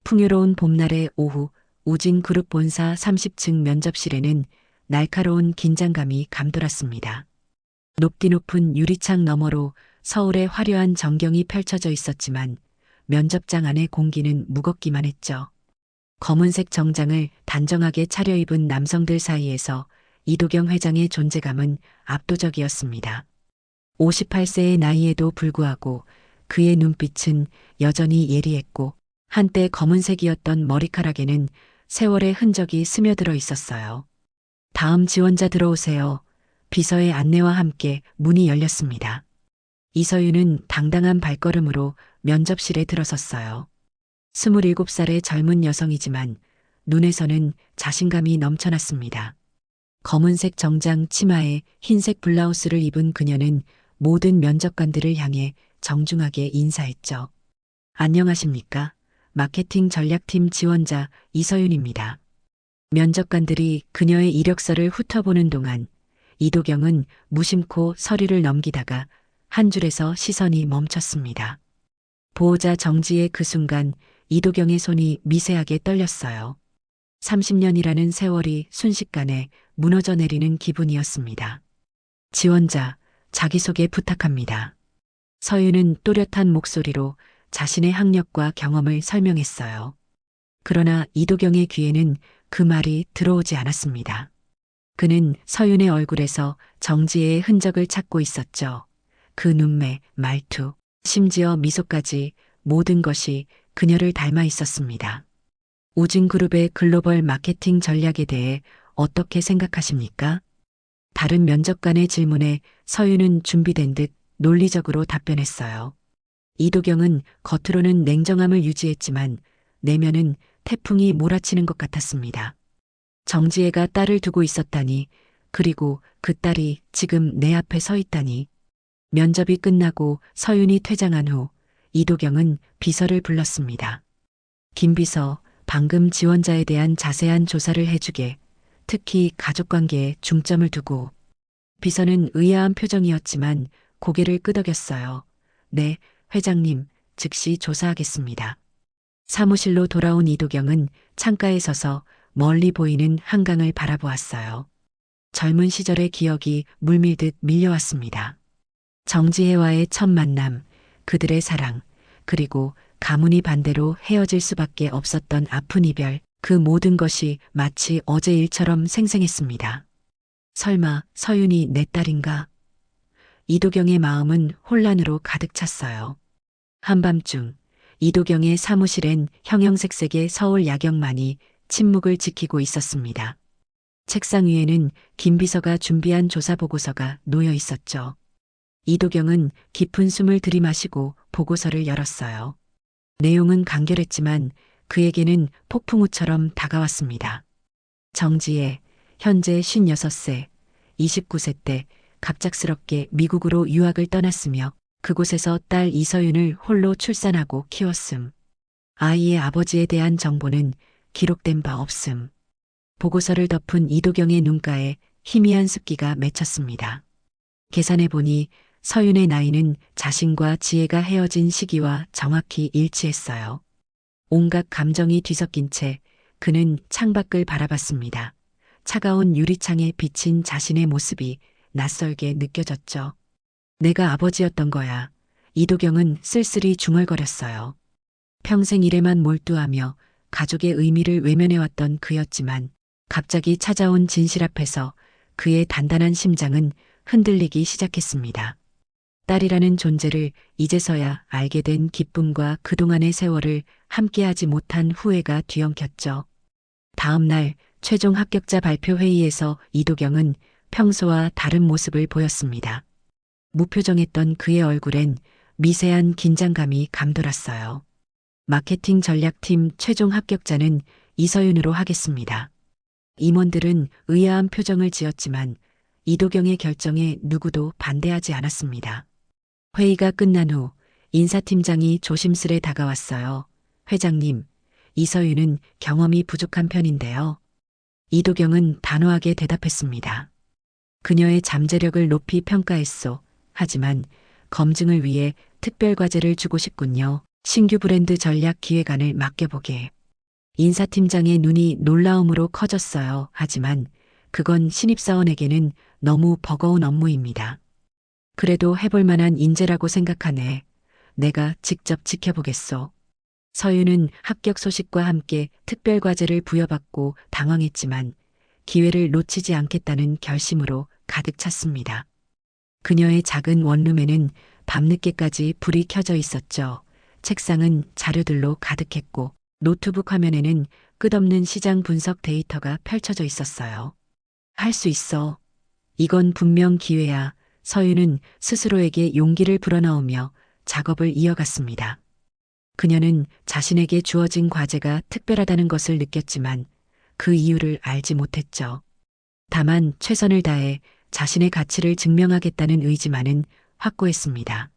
풍요로운 봄날의 오후 우진그룹 본사 30층 면접실에는 날카로운 긴장감이 감돌았습니다. 높디 높은 유리창 너머로 서울의 화려한 전경이 펼쳐져 있었지만 면접장 안의 공기는 무겁기만 했죠. 검은색 정장을 단정하게 차려입은 남성들 사이에서 이도경 회장의 존재감은 압도적이었습니다. 58세의 나이에도 불구하고 그의 눈빛은 여전히 예리했고 한때 검은색이었던 머리카락에는 세월의 흔적이 스며들어 있었어요. 다음 지원자 들어오세요. 비서의 안내와 함께 문이 열렸습니다. 이서윤은 당당한 발걸음으로 면접실에 들어섰어요. 27살의 젊은 여성이지만 눈에서는 자신감이 넘쳐났습니다. 검은색 정장 치마에 흰색 블라우스를 입은 그녀는 모든 면접관들을 향해 정중하게 인사했죠. 안녕하십니까? 마케팅 전략팀 지원자 이서윤입니다. 면접관들이 그녀의 이력서를 훑어보는 동안 이도경은 무심코 서류를 넘기다가 한 줄에서 시선이 멈췄습니다. 보호자 정지의 그 순간 이도경의 손이 미세하게 떨렸어요. 30년이라는 세월이 순식간에 무너져 내리는 기분이었습니다. 지원자, 자기소개 부탁합니다. 서윤은 또렷한 목소리로 자신의 학력과 경험을 설명했어요. 그러나 이도경의 귀에는 그 말이 들어오지 않았습니다. 그는 서윤의 얼굴에서 정지의 흔적을 찾고 있었죠. 그 눈매, 말투, 심지어 미소까지 모든 것이 그녀를 닮아 있었습니다. 우진그룹의 글로벌 마케팅 전략에 대해 어떻게 생각하십니까? 다른 면접관의 질문에 서윤은 준비된 듯 논리적으로 답변했어요. 이도경은 겉으로는 냉정함을 유지했지만 내면은 태풍이 몰아치는 것 같았습니다. 정지혜가 딸을 두고 있었다니, 그리고 그 딸이 지금 내 앞에 서 있다니. 면접이 끝나고 서윤이 퇴장한 후 이도경은 비서를 불렀습니다. 김 비서, 방금 지원자에 대한 자세한 조사를 해주게, 특히 가족관계에 중점을 두고. 비서는 의아한 표정이었지만 고개를 끄덕였어요. 네, 회장님, 즉시 조사하겠습니다. 사무실로 돌아온 이도경은 창가에 서서 멀리 보이는 한강을 바라보았어요. 젊은 시절의 기억이 물밀듯 밀려왔습니다. 정지혜와의 첫 만남, 그들의 사랑, 그리고 가문이 반대로 헤어질 수밖에 없었던 아픈 이별, 그 모든 것이 마치 어제 일처럼 생생했습니다. 설마 서윤이 내 딸인가? 이도경의 마음은 혼란으로 가득 찼어요. 한밤중 이도경의 사무실엔 형형색색의 서울 야경만이 침묵을 지키고 있었습니다. 책상 위에는 김 비서가 준비한 조사 보고서가 놓여 있었죠. 이도경은 깊은 숨을 들이마시고 보고서를 열었어요. 내용은 간결했지만 그에게는 폭풍우처럼 다가왔습니다. 정지혜, 현재 56세, 29세 때 갑작스럽게 미국으로 유학을 떠났으며 그곳에서 딸 이서윤을 홀로 출산하고 키웠음. 아이의 아버지에 대한 정보는 기록된 바 없음. 보고서를 덮은 이도경의 눈가에 희미한 습기가 맺혔습니다. 계산해보니 서윤의 나이는 자신과 지혜가 헤어진 시기와 정확히 일치했어요. 온갖 감정이 뒤섞인 채 그는 창밖을 바라봤습니다. 차가운 유리창에 비친 자신의 모습이 낯설게 느껴졌죠. 내가 아버지였던 거야. 이도경은 쓸쓸히 중얼거렸어요. 평생 일에만 몰두하며 가족의 의미를 외면해왔던 그였지만 갑자기 찾아온 진실 앞에서 그의 단단한 심장은 흔들리기 시작했습니다. 딸이라는 존재를 이제서야 알게 된 기쁨과 그동안의 세월을 함께하지 못한 후회가 뒤엉켰죠. 다음 날 최종 합격자 발표 회의에서 이도경은 평소와 다른 모습을 보였습니다. 무표정했던 그의 얼굴엔 미세한 긴장감이 감돌았어요. 마케팅 전략팀 최종 합격자는 이서윤으로 하겠습니다. 임원들은 의아한 표정을 지었지만 이도경의 결정에 누구도 반대하지 않았습니다. 회의가 끝난 후 인사팀장이 조심스레 다가왔어요. 회장님, 이서윤은 경험이 부족한 편인데요. 이도경은 단호하게 대답했습니다. 그녀의 잠재력을 높이 평가했소. 하지만 검증을 위해 특별 과제를 주고 싶군요. 신규 브랜드 전략 기획안을 맡겨보게. 인사팀장의 눈이 놀라움으로 커졌어요. 하지만 그건 신입사원에게는 너무 버거운 업무입니다. 그래도 해볼 만한 인재라고 생각하네. 내가 직접 지켜보겠소. 서윤은 합격 소식과 함께 특별과제를 부여받고 당황했지만 기회를 놓치지 않겠다는 결심으로 가득 찼습니다. 그녀의 작은 원룸에는 밤늦게까지 불이 켜져 있었죠. 책상은 자료들로 가득했고 노트북 화면에는 끝없는 시장 분석 데이터가 펼쳐져 있었어요. 할 수 있어. 이건 분명 기회야. 서윤은 스스로에게 용기를 불어넣으며 작업을 이어갔습니다. 그녀는 자신에게 주어진 과제가 특별하다는 것을 느꼈지만 그 이유를 알지 못했죠. 다만 최선을 다해 자신의 가치를 증명하겠다는 의지만은 확고했습니다.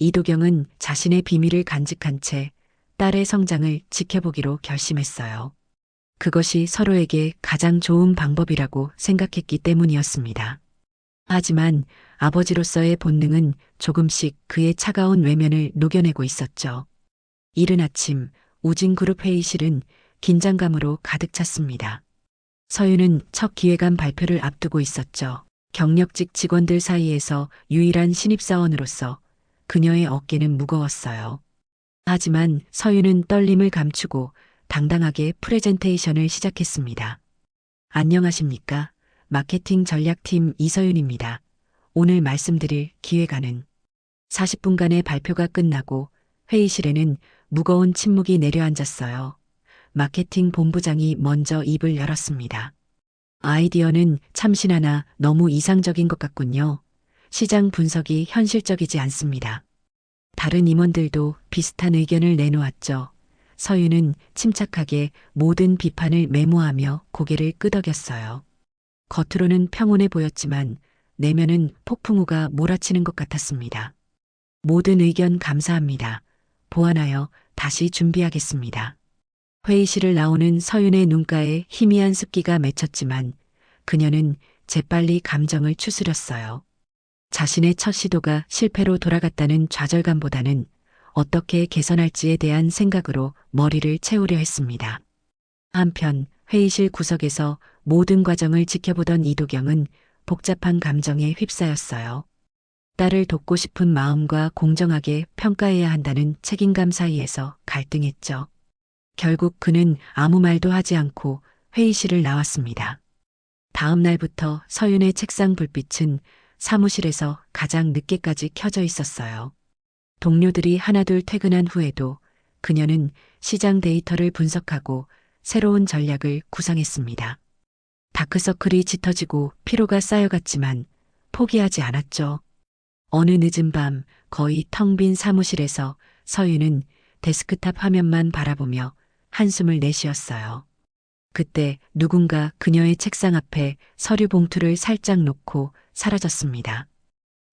이도경은 자신의 비밀을 간직한 채 딸의 성장을 지켜보기로 결심했어요. 그것이 서로에게 가장 좋은 방법이라고 생각했기 때문이었습니다. 하지만 아버지로서의 본능은 조금씩 그의 차가운 외면을 녹여내고 있었죠. 이른 아침 우진그룹 회의실은 긴장감으로 가득 찼습니다. 서윤은 첫 기획안 발표를 앞두고 있었죠. 경력직 직원들 사이에서 유일한 신입사원으로서 그녀의 어깨는 무거웠어요. 하지만 서윤은 떨림을 감추고 당당하게 프레젠테이션을 시작했습니다. 안녕하십니까? 마케팅 전략팀 이서윤입니다. 오늘 말씀드릴 기획안은 40분간의 발표가 끝나고 회의실에는 무거운 침묵이 내려앉았어요. 마케팅 본부장이 먼저 입을 열었습니다. 아이디어는 참신하나 너무 이상적인 것 같군요. 시장 분석이 현실적이지 않습니다. 다른 임원들도 비슷한 의견을 내놓았죠. 서윤은 침착하게 모든 비판을 메모하며 고개를 끄덕였어요. 겉으로는 평온해 보였지만 내면은 폭풍우가 몰아치는 것 같았습니다. 모든 의견 감사합니다. 보완하여 다시 준비하겠습니다. 회의실을 나오는 서윤의 눈가에 희미한 습기가 맺혔지만 그녀는 재빨리 감정을 추스렸어요. 자신의 첫 시도가 실패로 돌아갔다는 좌절감보다는 어떻게 개선할지에 대한 생각으로 머리를 채우려 했습니다. 한편 회의실 구석에서 모든 과정을 지켜보던 이도경은 복잡한 감정에 휩싸였어요. 딸을 돕고 싶은 마음과 공정하게 평가해야 한다는 책임감 사이에서 갈등했죠. 결국 그는 아무 말도 하지 않고 회의실을 나왔습니다. 다음 날부터 서윤의 책상 불빛은 사무실에서 가장 늦게까지 켜져 있었어요. 동료들이 하나둘 퇴근한 후에도 그녀는 시장 데이터를 분석하고 새로운 전략을 구상했습니다. 다크서클이 짙어지고 피로가 쌓여갔지만 포기하지 않았죠. 어느 늦은 밤 거의 텅 빈 사무실에서 서윤은 데스크탑 화면만 바라보며 한숨을 내쉬었어요. 그때 누군가 그녀의 책상 앞에 서류 봉투를 살짝 놓고 사라졌습니다.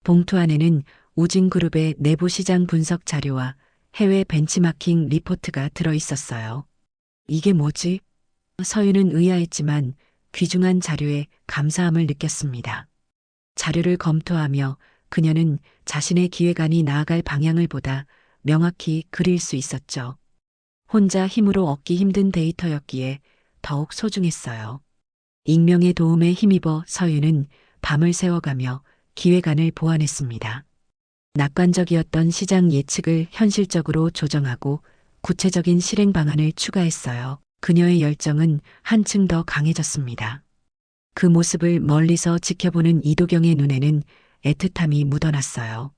봉투 안에는 우진그룹의 내부 시장 분석 자료와 해외 벤치마킹 리포트가 들어 있었어요. 이게 뭐지? 서윤은 의아했지만 귀중한 자료에 감사함을 느꼈습니다. 자료를 검토하며 그녀는 자신의 기획안이 나아갈 방향을 보다 명확히 그릴 수 있었죠. 혼자 힘으로 얻기 힘든 데이터였기에 더욱 소중했어요. 익명의 도움에 힘입어 서윤은 밤을 새워가며 기획안을 보완했습니다. 낙관적이었던 시장 예측을 현실적으로 조정하고 구체적인 실행 방안을 추가했어요. 그녀의 열정은 한층 더 강해졌습니다. 그 모습을 멀리서 지켜보는 이도경의 눈에는 애틋함이 묻어났어요.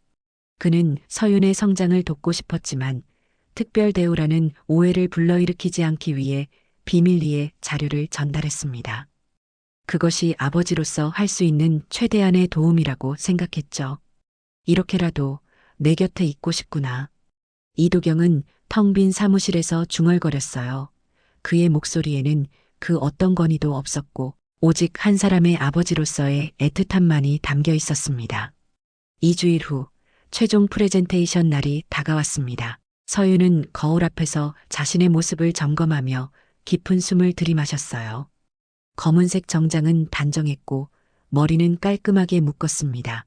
그는 서윤의 성장을 돕고 싶었지만 특별 대우라는 오해를 불러일으키지 않기 위해 비밀리에 자료를 전달했습니다. 그것이 아버지로서 할 수 있는 최대한의 도움이라고 생각했죠. 이렇게라도 내 곁에 있고 싶구나. 이도경은 텅 빈 사무실에서 중얼거렸어요. 그의 목소리에는 그 어떤 권위도 없었고 오직 한 사람의 아버지로서의 애틋함만이 담겨 있었습니다. 2주일 후 최종 프레젠테이션 날이 다가왔습니다. 서윤은 거울 앞에서 자신의 모습을 점검하며 깊은 숨을 들이마셨어요. 검은색 정장은 단정했고 머리는 깔끔하게 묶었습니다.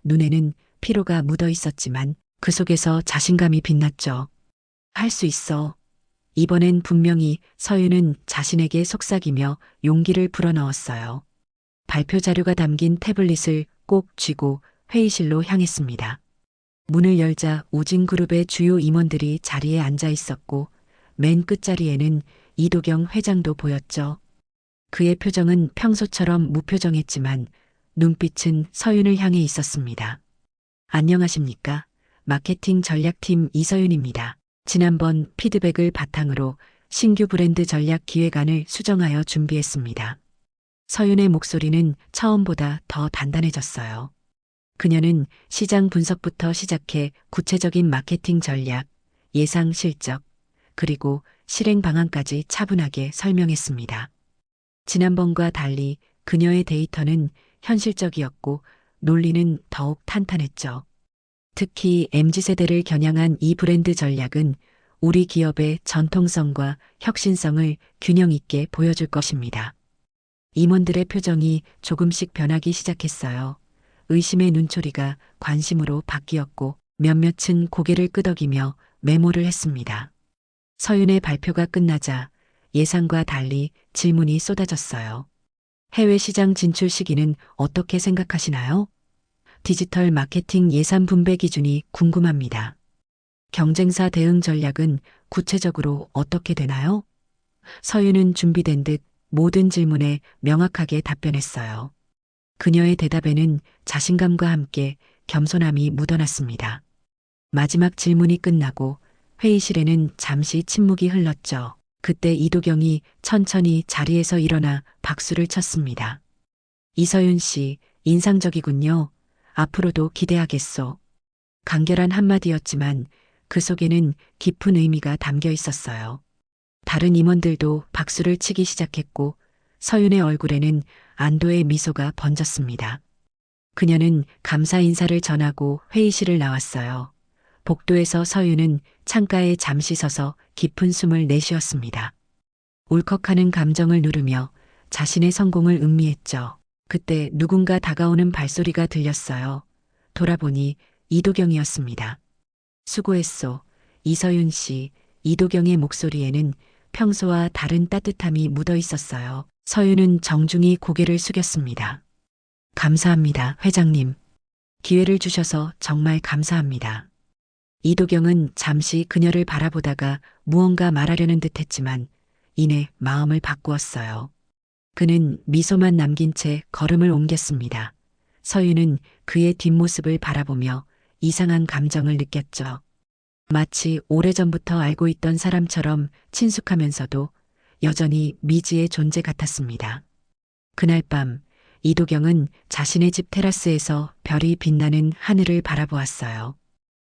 눈에는 피로가 묻어 있었지만 그 속에서 자신감이 빛났죠. 할 수 있어. 이번엔 분명히 서윤은 자신에게 속삭이며 용기를 불어넣었어요. 발표 자료가 담긴 태블릿을 꼭 쥐고 회의실로 향했습니다. 문을 열자 우진그룹의 주요 임원들이 자리에 앉아 있었고 맨 끝자리에는 이도경 회장도 보였죠. 그의 표정은 평소처럼 무표정했지만 눈빛은 서윤을 향해 있었습니다. 안녕하십니까? 마케팅 전략팀 이서윤입니다. 지난번 피드백을 바탕으로 신규 브랜드 전략 기획안을 수정하여 준비했습니다. 서윤의 목소리는 처음보다 더 단단해졌어요. 그녀는 시장 분석부터 시작해 구체적인 마케팅 전략, 예상 실적, 그리고 실행 방안까지 차분하게 설명했습니다. 지난번과 달리 그녀의 데이터는 현실적이었고 논리는 더욱 탄탄했죠. 특히 MZ세대를 겨냥한 이 브랜드 전략은 우리 기업의 전통성과 혁신성을 균형 있게 보여줄 것입니다. 임원들의 표정이 조금씩 변하기 시작했어요. 의심의 눈초리가 관심으로 바뀌었고 몇몇은 고개를 끄덕이며 메모를 했습니다. 서윤의 발표가 끝나자 예상과 달리 질문이 쏟아졌어요. 해외 시장 진출 시기는 어떻게 생각하시나요? 디지털 마케팅 예산 분배 기준이 궁금합니다. 경쟁사 대응 전략은 구체적으로 어떻게 되나요? 서윤은 준비된 듯 모든 질문에 명확하게 답변했어요. 그녀의 대답에는 자신감과 함께 겸손함이 묻어났습니다. 마지막 질문이 끝나고 회의실에는 잠시 침묵이 흘렀죠. 그때 이도경이 천천히 자리에서 일어나 박수를 쳤습니다. 이서윤 씨, 인상적이군요. 앞으로도 기대하겠소. 간결한 한마디였지만 그 속에는 깊은 의미가 담겨 있었어요. 다른 임원들도 박수를 치기 시작했고 서윤의 얼굴에는 안도의 미소가 번졌습니다. 그녀는 감사 인사를 전하고 회의실을 나왔어요. 복도에서 서윤은 창가에 잠시 서서 깊은 숨을 내쉬었습니다. 울컥하는 감정을 누르며 자신의 성공을 음미했죠. 그때 누군가 다가오는 발소리가 들렸어요. 돌아보니 이도경이었습니다. 수고했소. 이서윤 씨. 이도경의 목소리에는 평소와 다른 따뜻함이 묻어 있었어요. 서윤은 정중히 고개를 숙였습니다. 감사합니다, 회장님. 기회를 주셔서 정말 감사합니다. 이도경은 잠시 그녀를 바라보다가 무언가 말하려는 듯 했지만 이내 마음을 바꾸었어요. 그는 미소만 남긴 채 걸음을 옮겼습니다. 서윤은 그의 뒷모습을 바라보며 이상한 감정을 느꼈죠. 마치 오래전부터 알고 있던 사람처럼 친숙하면서도 여전히 미지의 존재 같았습니다. 그날 밤 이도경은 자신의 집 테라스에서 별이 빛나는 하늘을 바라보았어요.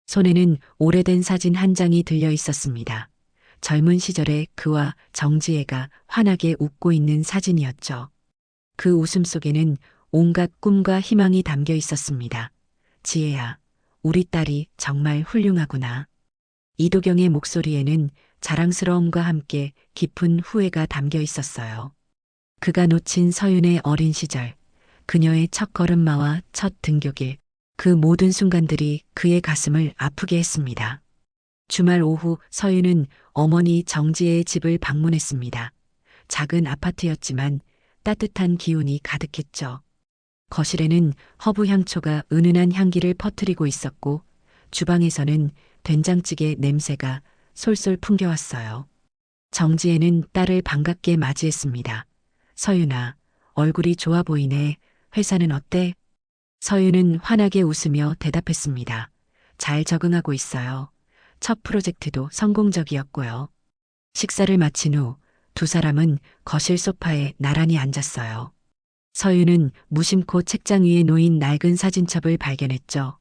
손에는 오래된 사진 한 장이 들려 있었습니다. 젊은 시절의 그와 정지혜가 환하게 웃고 있는 사진이었죠. 그 웃음 속에는 온갖 꿈과 희망이 담겨 있었습니다. 지혜야, 우리 딸이 정말 훌륭하구나. 이도경의 목소리에는 자랑스러움과 함께 깊은 후회가 담겨 있었어요. 그가 놓친 서윤의 어린 시절, 그녀의 첫 걸음마와 첫 등교길, 그 모든 순간들이 그의 가슴을 아프게 했습니다. 주말 오후 서윤은 어머니 정지혜의 집을 방문했습니다. 작은 아파트였지만 따뜻한 기운이 가득했죠. 거실에는 허브 향초가 은은한 향기를 퍼뜨리고 있었고 주방에서는 된장찌개 냄새가 솔솔 풍겨왔어요. 정지혜는 딸을 반갑게 맞이했습니다. 서윤아, 얼굴이 좋아 보이네. 회사는 어때? 서윤은 환하게 웃으며 대답했습니다. 잘 적응하고 있어요. 첫 프로젝트도 성공적이었고요. 식사를 마친 후 두 사람은 거실 소파에 나란히 앉았어요. 서윤은 무심코 책장 위에 놓인 낡은 사진첩을 발견했죠.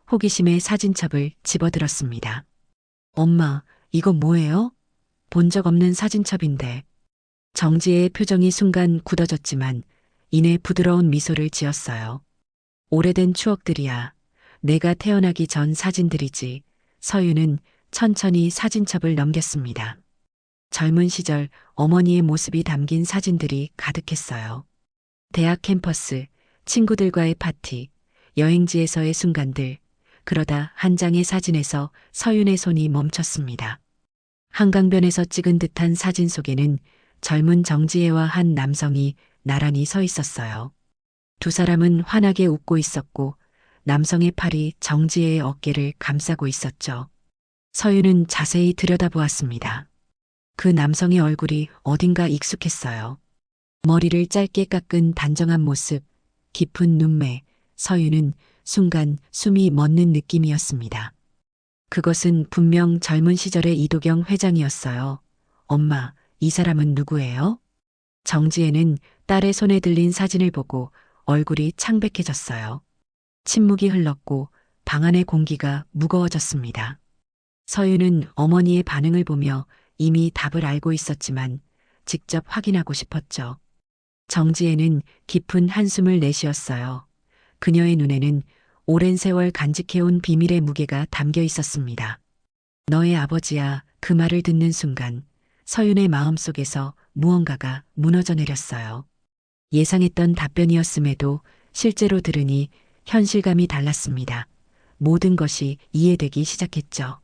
호기심에 사진첩을 집어들었습니다. 엄마, 이거 뭐예요? 본 적 없는 사진첩인데. 정지혜의 표정이 순간 굳어졌지만 이내 부드러운 미소를 지었어요. 오래된 추억들이야. 내가 태어나기 전 사진들이지. 서윤은 천천히 사진첩을 넘겼습니다. 젊은 시절 어머니의 모습이 담긴 사진들이 가득했어요. 대학 캠퍼스, 친구들과의 파티, 여행지에서의 순간들. 그러다 한 장의 사진에서 서윤의 손이 멈췄습니다. 한강변에서 찍은 듯한 사진 속에는 젊은 정지혜와 한 남성이 나란히 서 있었어요. 두 사람은 환하게 웃고 있었고 남성의 팔이 정지혜의 어깨를 감싸고 있었죠. 서윤은 자세히 들여다보았습니다. 그 남성의 얼굴이 어딘가 익숙했어요. 머리를 짧게 깎은 단정한 모습, 깊은 눈매, 서윤은 순간 숨이 멎는 느낌이었습니다. 그것은 분명 젊은 시절의 이도경 회장이었어요. 엄마, 이 사람은 누구예요? 정지혜는 딸의 손에 들린 사진을 보고 얼굴이 창백해졌어요. 침묵이 흘렀고 방 안의 공기가 무거워졌습니다. 서윤은 어머니의 반응을 보며 이미 답을 알고 있었지만 직접 확인하고 싶었죠. 정지혜는 깊은 한숨을 내쉬었어요. 그녀의 눈에는 오랜 세월 간직해온 비밀의 무게가 담겨 있었습니다. 너의 아버지야. 그 말을 듣는 순간 서윤의 마음속에서 무언가가 무너져 내렸어요. 예상했던 답변이었음에도 실제로 들으니 현실감이 달랐습니다. 모든 것이 이해되기 시작했죠.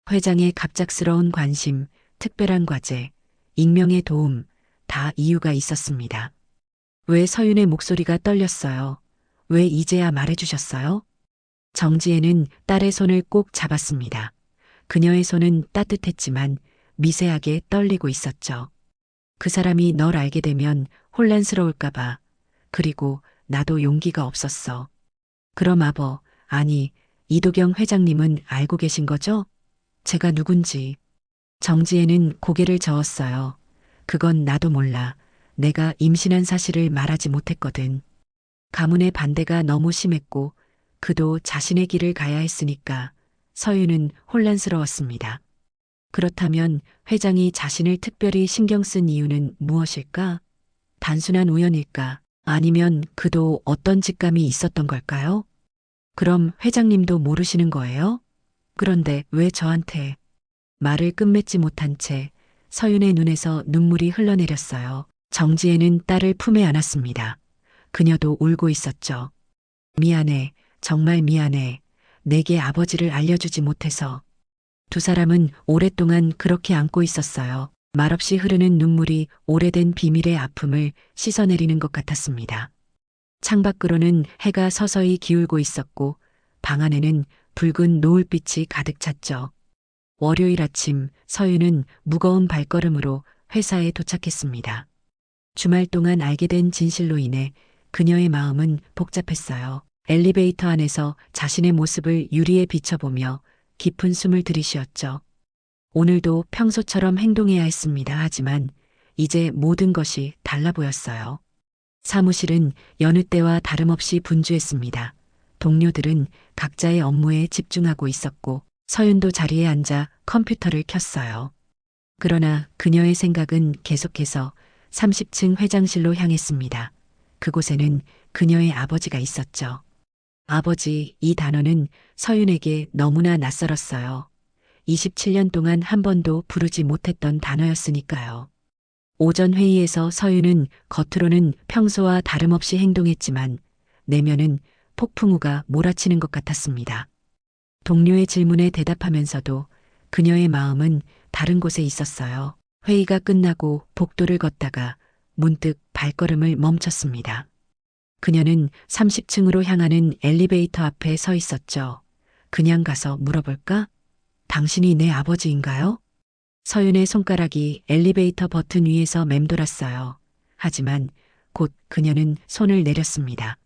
회장의 갑작스러운 관심, 특별한 과제, 익명의 도움, 다 이유가 있었습니다. 왜 서윤의 목소리가 떨렸어요? 왜 이제야 말해주셨어요? 정지혜는 딸의 손을 꼭 잡았습니다. 그녀의 손은 따뜻했지만 미세하게 떨리고 있었죠. 그 사람이 널 알게 되면 혼란스러울까봐. 그리고 나도 용기가 없었어. 그럼 아니, 이도경 회장님은 알고 계신 거죠? 제가 누군지. 정지혜는 고개를 저었어요. 그건 나도 몰라. 내가 임신한 사실을 말하지 못했거든. 가문의 반대가 너무 심했고 그도 자신의 길을 가야 했으니까. 서윤은 혼란스러웠습니다. 그렇다면 회장이 자신을 특별히 신경 쓴 이유는 무엇일까? 단순한 우연일까? 아니면 그도 어떤 직감이 있었던 걸까요? 그럼 회장님도 모르시는 거예요? 그런데 왜 저한테? 말을 끝맺지 못한 채 서윤의 눈에서 눈물이 흘러내렸어요. 정지혜는 딸을 품에 안았습니다. 그녀도 울고 있었죠. 미안해, 정말 미안해. 내게 아버지를 알려주지 못해서. 두 사람은 오랫동안 그렇게 안고 있었어요. 말없이 흐르는 눈물이 오래된 비밀의 아픔을 씻어내리는 것 같았습니다. 창밖으로는 해가 서서히 기울고 있었고 방 안에는 붉은 노을빛이 가득 찼죠. 월요일 아침 서윤은 무거운 발걸음으로 회사에 도착했습니다. 주말 동안 알게 된 진실로 인해 그녀의 마음은 복잡했어요. 엘리베이터 안에서 자신의 모습을 유리에 비춰보며 깊은 숨을 들이쉬었죠. 오늘도 평소처럼 행동해야 했습니다. 하지만 이제 모든 것이 달라 보였어요. 사무실은 여느 때와 다름없이 분주했습니다. 동료들은 각자의 업무에 집중하고 있었고 서윤도 자리에 앉아 컴퓨터를 켰어요. 그러나 그녀의 생각은 계속해서 30층 회장실로 향했습니다. 그곳에는 그녀의 아버지가 있었죠. 아버지, 이 단어는 서윤에게 너무나 낯설었어요. 27년 동안 한 번도 부르지 못했던 단어였으니까요. 오전 회의에서 서윤은 겉으로는 평소와 다름없이 행동했지만 내면은 폭풍우가 몰아치는 것 같았습니다. 동료의 질문에 대답하면서도 그녀의 마음은 다른 곳에 있었어요. 회의가 끝나고 복도를 걷다가 문득 발걸음을 멈췄습니다. 그녀는 30층으로 향하는 엘리베이터 앞에 서 있었죠. 그냥 가서 물어볼까? 당신이 내 아버지인가요? 서윤의 손가락이 엘리베이터 버튼 위에서 맴돌았어요. 하지만 곧 그녀는 손을 내렸습니다.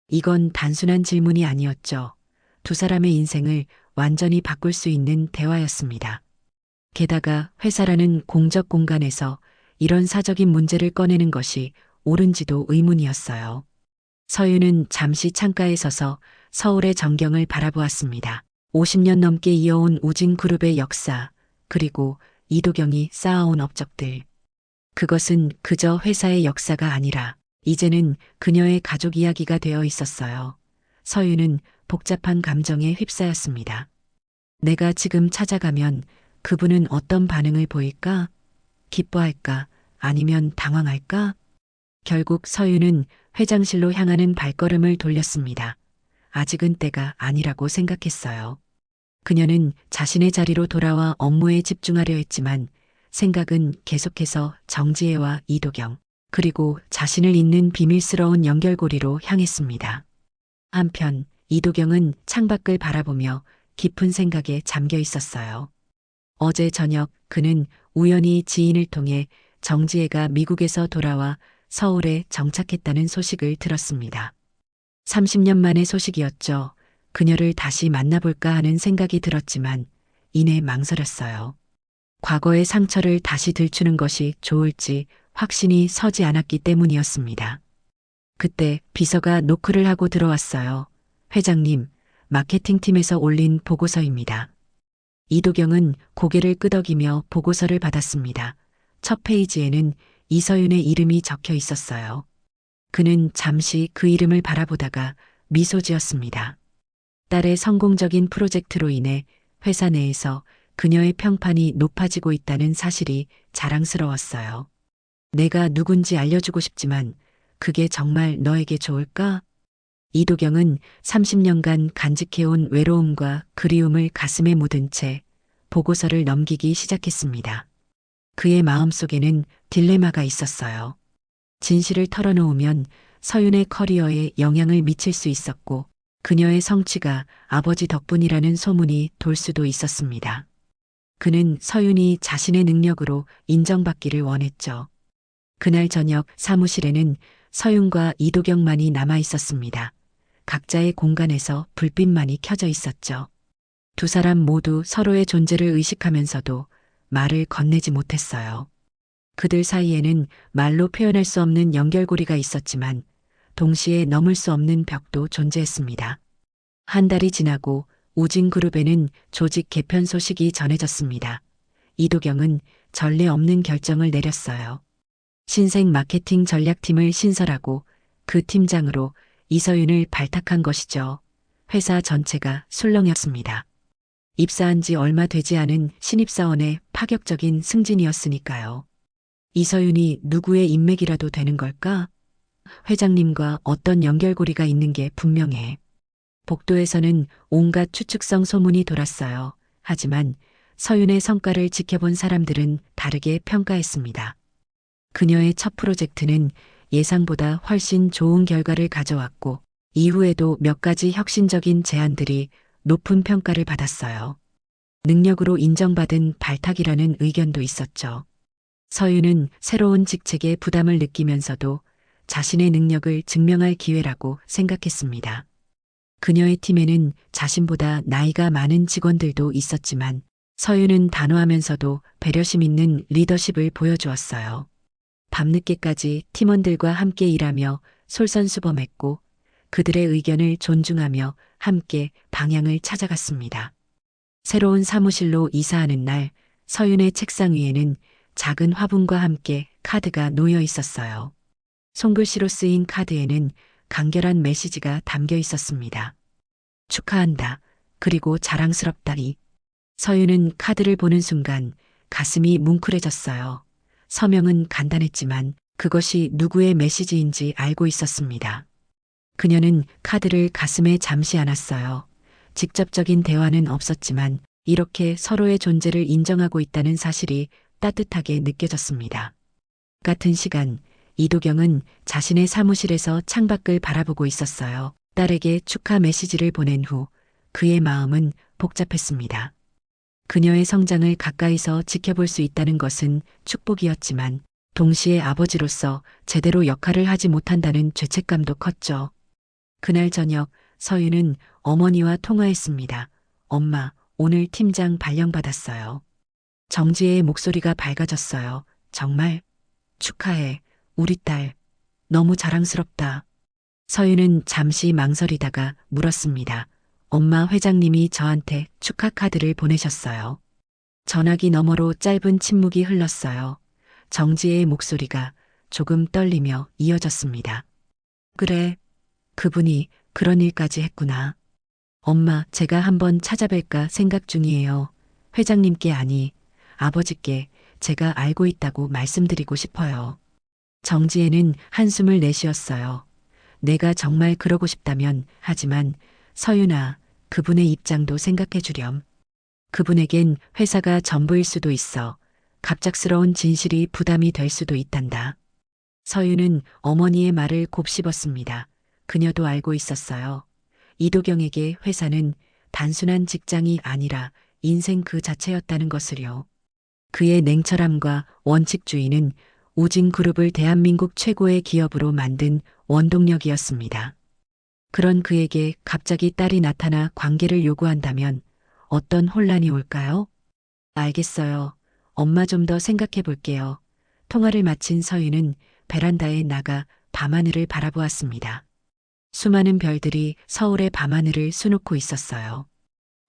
이건 단순한 질문이 아니었죠. 두 사람의 인생을 완전히 바꿀 수 있는 대화였습니다. 게다가 회사라는 공적 공간에서 이런 사적인 문제를 꺼내는 것이 옳은지도 의문이었어요. 서윤은 잠시 창가에 서서 서울의 전경을 바라보았습니다. 50년 넘게 이어온 우진그룹의 역사, 그리고 이도경이 쌓아온 업적들. 그것은 그저 회사의 역사가 아니라 이제는 그녀의 가족 이야기가 되어 있었어요. 서윤은 복잡한 감정에 휩싸였습니다. 내가 지금 찾아가면 그분은 어떤 반응을 보일까? 기뻐할까? 아니면 당황할까? 결국 서윤은 회장실로 향하는 발걸음을 돌렸습니다. 아직은 때가 아니라고 생각했어요. 그녀는 자신의 자리로 돌아와 업무에 집중하려 했지만 생각은 계속해서 정지혜와 이도경, 그리고 자신을 잇는 비밀스러운 연결고리로 향했습니다. 한편 이도경은 창밖을 바라보며 깊은 생각에 잠겨 있었어요. 어제 저녁 그는 우연히 지인을 통해 정지혜가 미국에서 돌아와 서울에 정착했다는 소식을 들었습니다. 30년 만의 소식이었죠. 그녀를 다시 만나볼까 하는 생각이 들었지만 이내 망설였어요. 과거의 상처를 다시 들추는 것이 좋을지 확신이 서지 않았기 때문이었습니다. 그때 비서가 노크를 하고 들어왔어요. 회장님, 마케팅팀에서 올린 보고서입니다. 이도경은 고개를 끄덕이며 보고서를 받았습니다. 첫 페이지에는 이서윤의 이름이 적혀 있었어요. 그는 잠시 그 이름을 바라보다가 미소 지었습니다. 딸의 성공적인 프로젝트로 인해 회사 내에서 그녀의 평판이 높아지고 있다는 사실이 자랑스러웠어요. 내가 누군지 알려주고 싶지만 그게 정말 너에게 좋을까? 이도경은 30년간 간직해온 외로움과 그리움을 가슴에 묻은 채 보고서를 넘기기 시작했습니다. 그의 마음속에는 딜레마가 있었어요. 진실을 털어놓으면 서윤의 커리어에 영향을 미칠 수 있었고 그녀의 성취가 아버지 덕분이라는 소문이 돌 수도 있었습니다. 그는 서윤이 자신의 능력으로 인정받기를 원했죠. 그날 저녁 사무실에는 서윤과 이도경만이 남아 있었습니다. 각자의 공간에서 불빛만이 켜져 있었죠. 두 사람 모두 서로의 존재를 의식하면서도 말을 건네지 못했어요. 그들 사이에는 말로 표현할 수 없는 연결고리가 있었지만 동시에 넘을 수 없는 벽도 존재했습니다. 한 달이 지나고 우진그룹에는 조직 개편 소식이 전해졌습니다. 이도경은 전례 없는 결정을 내렸어요. 신생 마케팅 전략팀을 신설하고 그 팀장으로 이서윤을 발탁한 것이죠. 회사 전체가 술렁였습니다. 입사한 지 얼마 되지 않은 신입사원의 파격적인 승진이었으니까요. 이서윤이 누구의 인맥이라도 되는 걸까? 회장님과 어떤 연결고리가 있는 게 분명해. 복도에서는 온갖 추측성 소문이 돌았어요. 하지만 서윤의 성과를 지켜본 사람들은 다르게 평가했습니다. 그녀의 첫 프로젝트는 예상보다 훨씬 좋은 결과를 가져왔고 이후에도 몇 가지 혁신적인 제안들이 높은 평가를 받았어요. 능력으로 인정받은 발탁이라는 의견도 있었죠. 서윤은 새로운 직책에 부담을 느끼면서도 자신의 능력을 증명할 기회라고 생각했습니다. 그녀의 팀에는 자신보다 나이가 많은 직원들도 있었지만 서윤은 단호하면서도 배려심 있는 리더십을 보여주었어요. 밤늦게까지 팀원들과 함께 일하며 솔선수범했고 그들의 의견을 존중하며 함께 방향을 찾아갔습니다. 새로운 사무실로 이사하는 날 서윤의 책상 위에는 작은 화분과 함께 카드가 놓여 있었어요. 손글씨로 쓰인 카드에는 간결한 메시지가 담겨 있었습니다. 축하한다. 그리고 자랑스럽다니. 서윤은 카드를 보는 순간 가슴이 뭉클해졌어요. 서명은 간단했지만 그것이 누구의 메시지인지 알고 있었습니다. 그녀는 카드를 가슴에 잠시 안았어요. 직접적인 대화는 없었지만 이렇게 서로의 존재를 인정하고 있다는 사실이 따뜻하게 느껴졌습니다. 같은 시간 이도경은 자신의 사무실에서 창밖을 바라보고 있었어요. 딸에게 축하 메시지를 보낸 후 그의 마음은 복잡했습니다. 그녀의 성장을 가까이서 지켜볼 수 있다는 것은 축복이었지만 동시에 아버지로서 제대로 역할을 하지 못한다는 죄책감도 컸죠. 그날 저녁 서윤은 어머니와 통화했습니다. 엄마, 오늘 팀장 발령받았어요. 정지혜의 목소리가 밝아졌어요. 정말? 축하해. 우리 딸. 너무 자랑스럽다. 서윤은 잠시 망설이다가 물었습니다. 엄마, 회장님이 저한테 축하 카드를 보내셨어요. 전화기 너머로 짧은 침묵이 흘렀어요. 정지혜의 목소리가 조금 떨리며 이어졌습니다. 그래, 그분이 그런 일까지 했구나. 엄마, 제가 한번 찾아뵐까 생각 중이에요. 회장님께 아니, 아버지께 제가 알고 있다고 말씀드리고 싶어요. 정지혜는 한숨을 내쉬었어요. 내가 정말 그러고 싶다면, 하지만 서윤아, 그분의 입장도 생각해 주렴. 그분에겐 회사가 전부일 수도 있어. 갑작스러운 진실이 부담이 될 수도 있단다. 서유는 어머니의 말을 곱씹었습니다. 그녀도 알고 있었어요. 이도경에게 회사는 단순한 직장이 아니라 인생 그 자체였다는 것을요. 그의 냉철함과 원칙주의는 우진그룹을 대한민국 최고의 기업으로 만든 원동력이었습니다. 그런 그에게 갑자기 딸이 나타나 관계를 요구한다면 어떤 혼란이 올까요? 알겠어요. 엄마 좀 더 생각해 볼게요. 통화를 마친 서윤은 베란다에 나가 밤하늘을 바라보았습니다. 수많은 별들이 서울의 밤하늘을 수놓고 있었어요.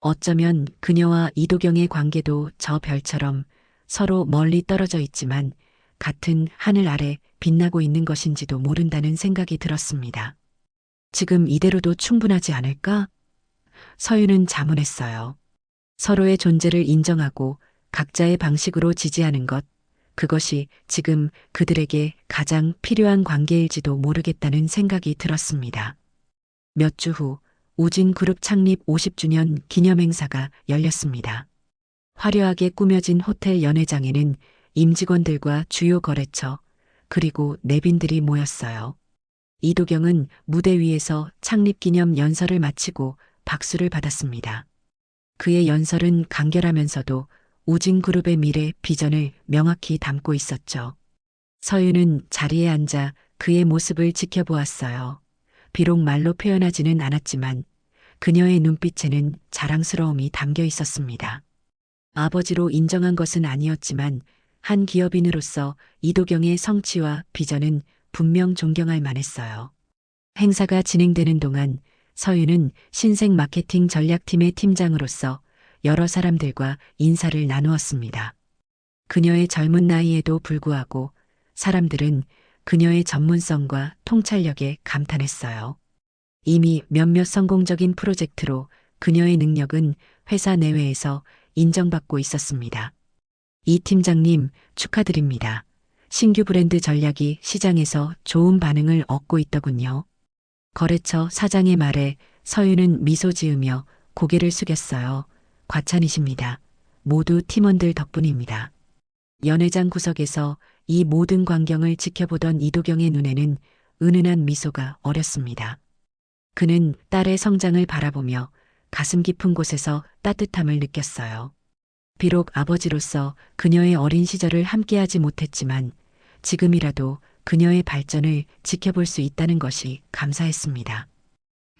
어쩌면 그녀와 이도경의 관계도 저 별처럼 서로 멀리 떨어져 있지만 같은 하늘 아래 빛나고 있는 것인지도 모른다는 생각이 들었습니다. 지금 이대로도 충분하지 않을까? 서유는 자문했어요. 서로의 존재를 인정하고 각자의 방식으로 지지하는 것, 그것이 지금 그들에게 가장 필요한 관계일지도 모르겠다는 생각이 들었습니다. 몇 주 후 우진그룹 창립 50주년 기념행사가 열렸습니다. 화려하게 꾸며진 호텔 연회장에는 임직원들과 주요 거래처, 그리고 내빈들이 모였어요. 이도경은 무대 위에서 창립기념 연설을 마치고 박수를 받았습니다. 그의 연설은 간결하면서도 우진그룹의 미래 비전을 명확히 담고 있었죠. 서유는 자리에 앉아 그의 모습을 지켜보았어요. 비록 말로 표현하지는 않았지만 그녀의 눈빛에는 자랑스러움이 담겨 있었습니다. 아버지로 인정한 것은 아니었지만 한 기업인으로서 이도경의 성취와 비전은 분명 존경할 만했어요. 행사가 진행되는 동안 서유는 신생 마케팅 전략팀의 팀장으로서 여러 사람들과 인사를 나누었습니다. 그녀의 젊은 나이에도 불구하고 사람들은 그녀의 전문성과 통찰력에 감탄했어요. 이미 몇몇 성공적인 프로젝트로 그녀의 능력은 회사 내외에서 인정받고 있었습니다. 이 팀장님 축하드립니다. 신규 브랜드 전략이 시장에서 좋은 반응을 얻고 있더군요. 거래처 사장의 말에 서유는 미소 지으며 고개를 숙였어요. 과찬이십니다. 모두 팀원들 덕분입니다. 연회장 구석에서 이 모든 광경을 지켜보던 이도경의 눈에는 은은한 미소가 어렸습니다. 그는 딸의 성장을 바라보며 가슴 깊은 곳에서 따뜻함을 느꼈어요. 비록 아버지로서 그녀의 어린 시절을 함께하지 못했지만 지금이라도 그녀의 발전을 지켜볼 수 있다는 것이 감사했습니다.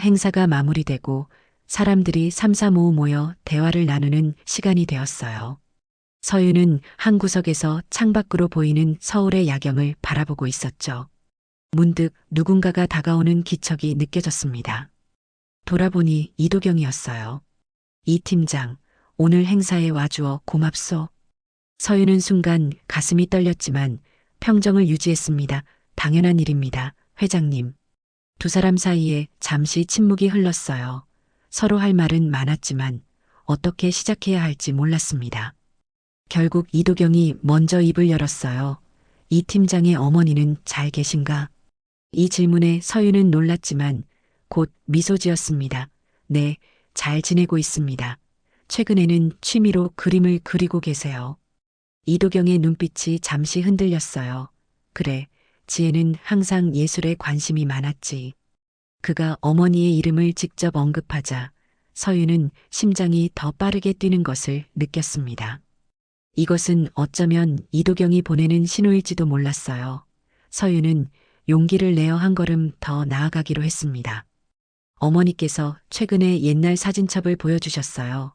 행사가 마무리되고 사람들이 삼삼오오 모여 대화를 나누는 시간이 되었어요. 서유는 한 구석에서 창밖으로 보이는 서울의 야경을 바라보고 있었죠. 문득 누군가가 다가오는 기척이 느껴졌습니다. 돌아보니 이도경이었어요. 이 팀장, 오늘 행사에 와주어 고맙소. 서유는 순간 가슴이 떨렸지만 평정을 유지했습니다. 당연한 일입니다, 회장님. 두 사람 사이에 잠시 침묵이 흘렀어요. 서로 할 말은 많았지만 어떻게 시작해야 할지 몰랐습니다. 결국 이도경이 먼저 입을 열었어요. 이 팀장의 어머니는 잘 계신가? 이 질문에 서유는 놀랐지만 곧 미소 지었습니다. 네, 잘 지내고 있습니다. 최근에는 취미로 그림을 그리고 계세요. 이도경의 눈빛이 잠시 흔들렸어요. 그래, 지혜는 항상 예술에 관심이 많았지. 그가 어머니의 이름을 직접 언급하자 서유는 심장이 더 빠르게 뛰는 것을 느꼈습니다. 이것은 어쩌면 이도경이 보내는 신호일지도 몰랐어요. 서유는 용기를 내어 한 걸음 더 나아가기로 했습니다. 어머니께서 최근에 옛날 사진첩을 보여주셨어요.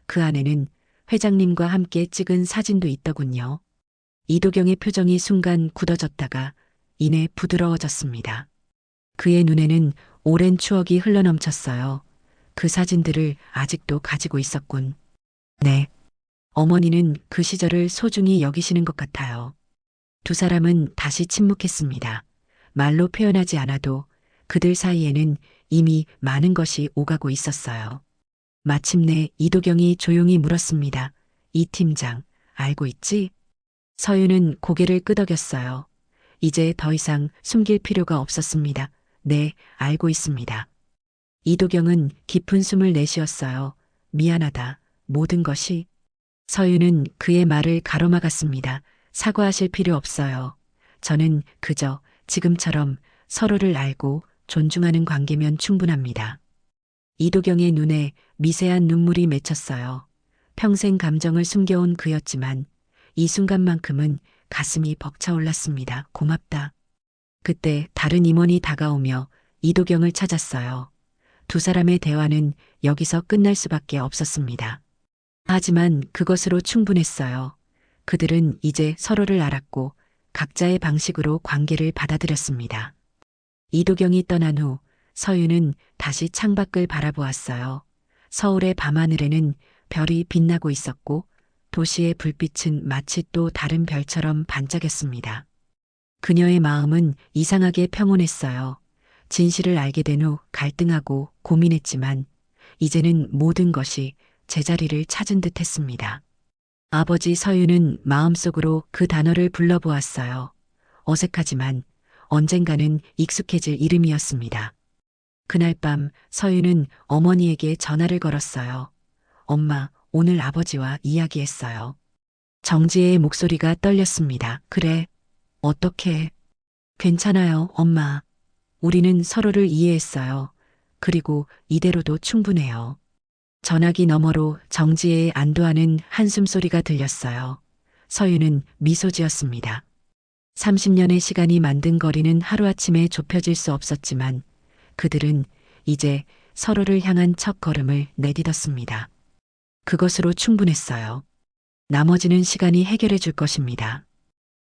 그 안에는 회장님과 함께 찍은 사진도 있더군요. 이도경의 표정이 순간 굳어졌다가 이내 부드러워졌습니다. 그의 눈에는 오랜 추억이 흘러넘쳤어요. 그 사진들을 아직도 가지고 있었군. 네. 어머니는 그 시절을 소중히 여기시는 것 같아요. 두 사람은 다시 침묵했습니다. 말로 표현하지 않아도 그들 사이에는 이미 많은 것이 오가고 있었어요. 마침내 이도경이 조용히 물었습니다. 이 팀장, 알고 있지? 서유는 고개를 끄덕였어요. 이제 더 이상 숨길 필요가 없었습니다. 네, 알고 있습니다. 이도경은 깊은 숨을 내쉬었어요. 미안하다, 모든 것이. 서윤은 그의 말을 가로막았습니다. 사과하실 필요 없어요. 저는 그저 지금처럼 서로를 알고 존중하는 관계면 충분합니다. 이도경의 눈에 미세한 눈물이 맺혔어요. 평생 감정을 숨겨온 그였지만 이 순간만큼은 가슴이 벅차올랐습니다. 고맙다. 그때 다른 임원이 다가오며 이도경을 찾았어요. 두 사람의 대화는 여기서 끝날 수밖에 없었습니다. 하지만 그것으로 충분했어요. 그들은 이제 서로를 알았고 각자의 방식으로 관계를 받아들였습니다. 이도경이 떠난 후 서윤은 다시 창밖을 바라보았어요. 서울의 밤하늘에는 별이 빛나고 있었고 도시의 불빛은 마치 또 다른 별처럼 반짝였습니다. 그녀의 마음은 이상하게 평온했어요. 진실을 알게 된 후 갈등하고 고민했지만 이제는 모든 것이 제자리를 찾은 듯 했습니다. 아버지 서윤은 마음속으로 그 단어를 불러보았어요. 어색하지만 언젠가는 익숙해질 이름이었습니다. 그날 밤 서윤은 어머니에게 전화를 걸었어요. 엄마, 오늘 아버지와 이야기했어요. 정지혜의 목소리가 떨렸습니다. 그래, 어떻게? 괜찮아요, 엄마. 우리는 서로를 이해했어요. 그리고 이대로도 충분해요. 전화기 너머로 정지혜의 안도하는 한숨 소리가 들렸어요. 서윤은 미소 지었습니다. 30년의 시간이 만든 거리는 하루아침에 좁혀질 수 없었지만 그들은 이제 서로를 향한 첫 걸음을 내딛었습니다. 그것으로 충분했어요. 나머지는 시간이 해결해 줄 것입니다.